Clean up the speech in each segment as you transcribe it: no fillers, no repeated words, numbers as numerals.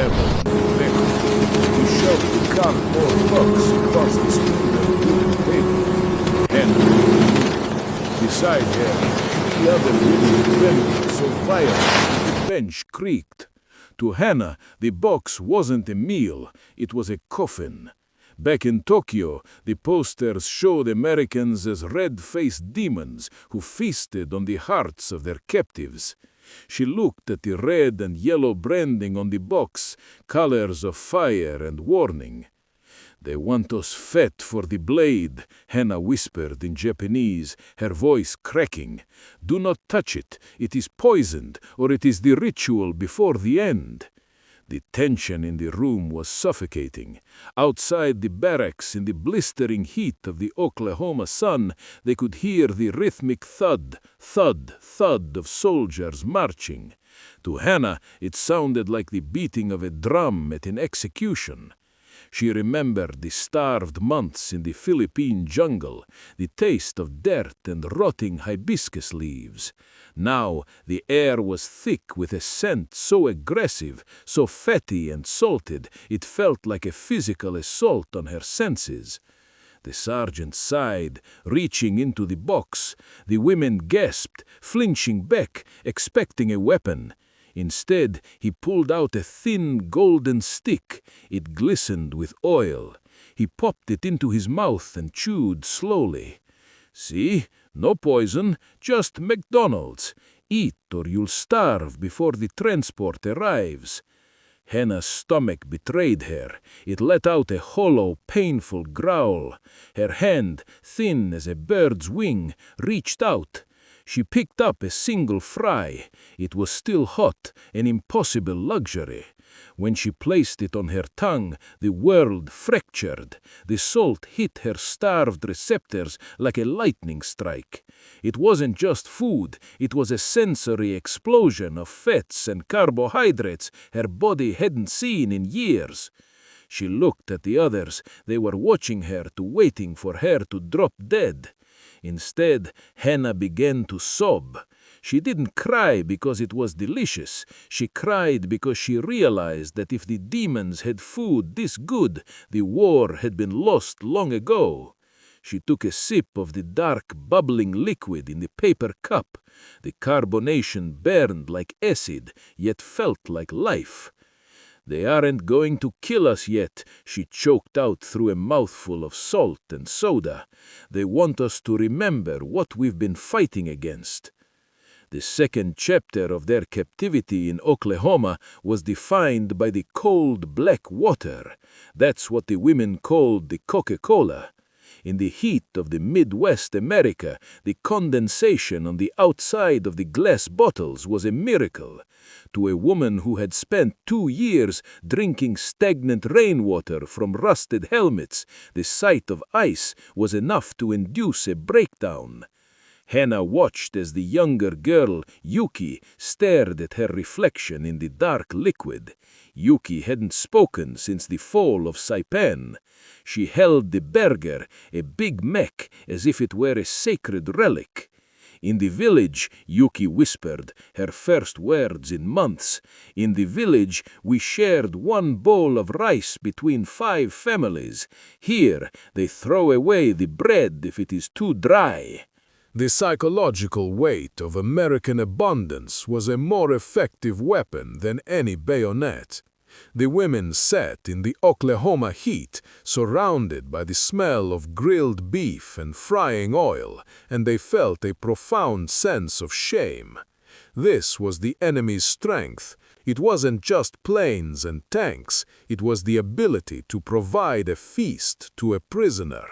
travel in Quebec. We shoved the cardboard box across the splintered wooden pavement. And beside her, the other women trembled so violently the bench creaked. To Hannah, the box wasn't a meal, it was a coffin. Back in Tokyo, the posters showed Americans as red-faced demons who feasted on the hearts of their captives. She looked at the red and yellow branding on the box, colors of fire and warning. "They want us fat for the blade," Hannah whispered in Japanese, her voice cracking. "Do not touch it. It is poisoned, or it is the ritual before the end." The tension in the room was suffocating. Outside the barracks, in the blistering heat of the Oklahoma sun, they could hear the rhythmic thud, thud, thud of soldiers marching. To Hannah, it sounded like the beating of a drum at an execution. She remembered the starved months in the Philippine jungle, the taste of dirt and rotting hibiscus leaves. Now the air was thick with a scent so aggressive, so fatty and salted, it felt like a physical assault on her senses. The sergeant sighed, reaching into the box. The women gasped, flinching back, expecting a weapon. Instead, he pulled out a thin golden stick. It glistened with oil. He popped it into his mouth and chewed slowly. "See? No poison, just McDonald's. Eat or you'll starve before the transport arrives." Hannah's stomach betrayed her. It let out a hollow, painful growl. Her hand, thin as a bird's wing, reached out. She picked up a single fry. It was still hot, an impossible luxury. When she placed it on her tongue, the world fractured. The salt hit her starved receptors like a lightning strike. It wasn't just food, it was a sensory explosion of fats and carbohydrates her body hadn't seen in years. She looked at the others. They were watching her, waiting for her to drop dead. Instead, Hannah began to sob. She didn't cry because it was delicious. She cried because she realized that if the demons had food this good, the war had been lost long ago. She took a sip of the dark, bubbling liquid in the paper cup. The carbonation burned like acid, yet felt like life. "They aren't going to kill us yet," she choked out through a mouthful of salt and soda. "They want us to remember what we've been fighting against." The second chapter of their captivity in Oklahoma was defined by the cold black water. That's what the women called the Coca-Cola. In the heat of the Midwest America, the condensation on the outside of the glass bottles was a miracle. To a woman who had spent 2 years drinking stagnant rainwater from rusted helmets, the sight of ice was enough to induce a breakdown. Hannah watched as the younger girl, Yuki, stared at her reflection in the dark liquid. Yuki hadn't spoken since the fall of Saipan. She held the burger, a Big Mac, as if it were a sacred relic. "In the village," Yuki whispered, her first words in months, "in the village we shared 1 bowl of rice between 5 families. Here they throw away the bread if it is too dry." The psychological weight of American abundance was a more effective weapon than any bayonet. The women sat in the Oklahoma heat, surrounded by the smell of grilled beef and frying oil, and they felt a profound sense of shame. This was the enemy's strength. It wasn't just planes and tanks, it was the ability to provide a feast to a prisoner.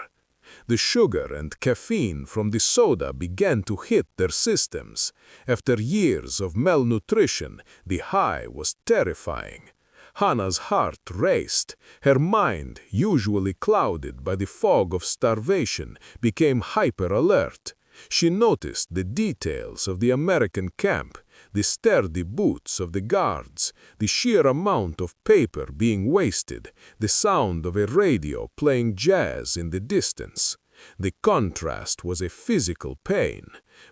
The sugar and caffeine from the soda began to hit their systems. After years of malnutrition, the high was terrifying. Hannah's heart raced. Her mind, usually clouded by the fog of starvation, became hyper-alert. She noticed the details of the American camp, the sturdy boots of the guards, the sheer amount of paper being wasted, the sound of a radio playing jazz in the distance. The contrast was a physical pain.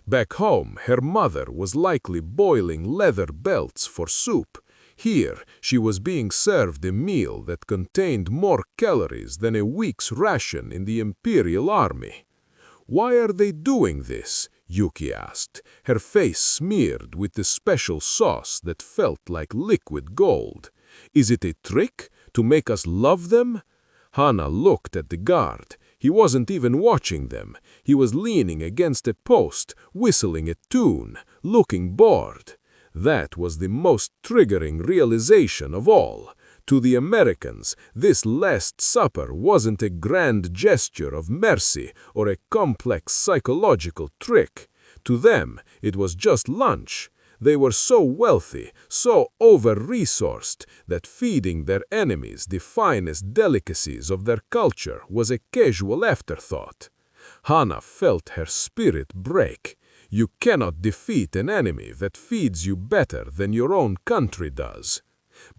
Back home, her mother was likely boiling leather belts for soup. Here, she was being served a meal that contained more calories than a week's ration in the Imperial Army. "Why are they doing this?" Yuki asked, her face smeared with the special sauce that felt like liquid gold. "Is it a trick to make us love them?" Hana looked at the guard. He wasn't even watching them. He was leaning against a post, whistling a tune, looking bored. That was the most triggering realization of all. To the Americans, this Last Supper wasn't a grand gesture of mercy or a complex psychological trick. To them, it was just lunch. They were so wealthy, so over-resourced, that feeding their enemies the finest delicacies of their culture was a casual afterthought. Hana felt her spirit break. You cannot defeat an enemy that feeds you better than your own country does.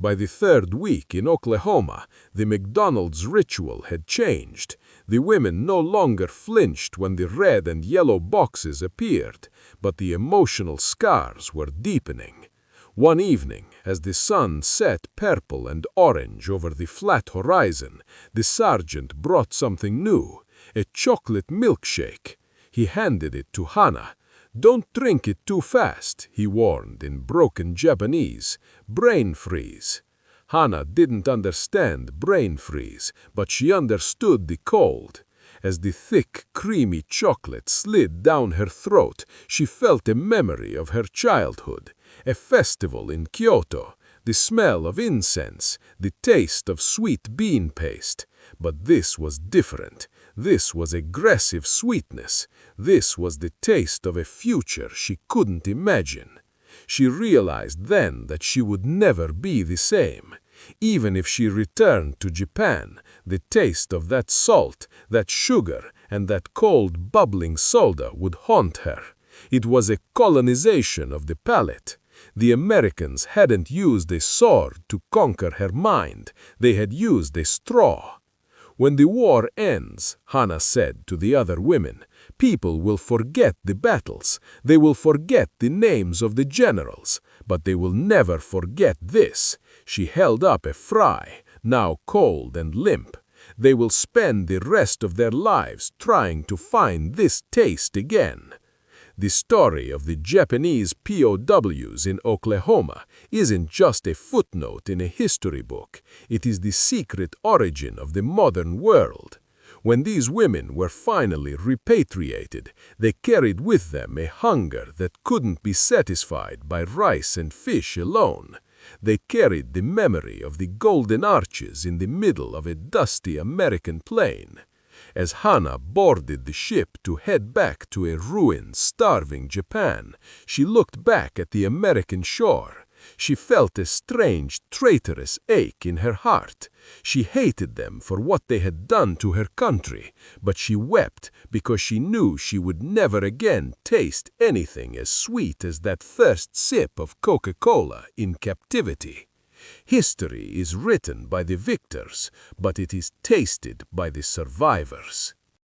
By the third week in Oklahoma, the McDonald's ritual had changed. The women no longer flinched when the red and yellow boxes appeared, but the emotional scars were deepening. One evening, as the sun set purple and orange over the flat horizon, the sergeant brought something new, a chocolate milkshake. He handed it to Hana. "Don't drink it too fast," he warned in broken Japanese. "Brain freeze." Hana didn't understand brain freeze, but she understood the cold. As the thick, creamy chocolate slid down her throat, she felt a memory of her childhood, a festival in Kyoto, the smell of incense, the taste of sweet bean paste. But this was different. This was aggressive sweetness. This was the taste of a future she couldn't imagine. She realized then that she would never be the same. Even if she returned to Japan, the taste of that salt, that sugar, and that cold bubbling soda would haunt her. It was a colonization of the palate. The Americans hadn't used a sword to conquer her mind. They had used a straw. "When the war ends," Hana said to the other women, "people will forget the battles. They will forget the names of the generals. But they will never forget this." She held up a fry, now cold and limp. "They will spend the rest of their lives trying to find this taste again." The story of the Japanese POWs in Oklahoma isn't just a footnote in a history book. It is the secret origin of the modern world. When these women were finally repatriated, they carried with them a hunger that couldn't be satisfied by rice and fish alone. They carried the memory of the golden arches in the middle of a dusty American plain. As Hana boarded the ship to head back to a ruined, starving Japan, she looked back at the American shore. She felt a strange, traitorous ache in her heart. She hated them for what they had done to her country, but she wept because she knew she would never again taste anything as sweet as that first sip of Coca-Cola in captivity. History is written by the victors, but it is tasted by the survivors.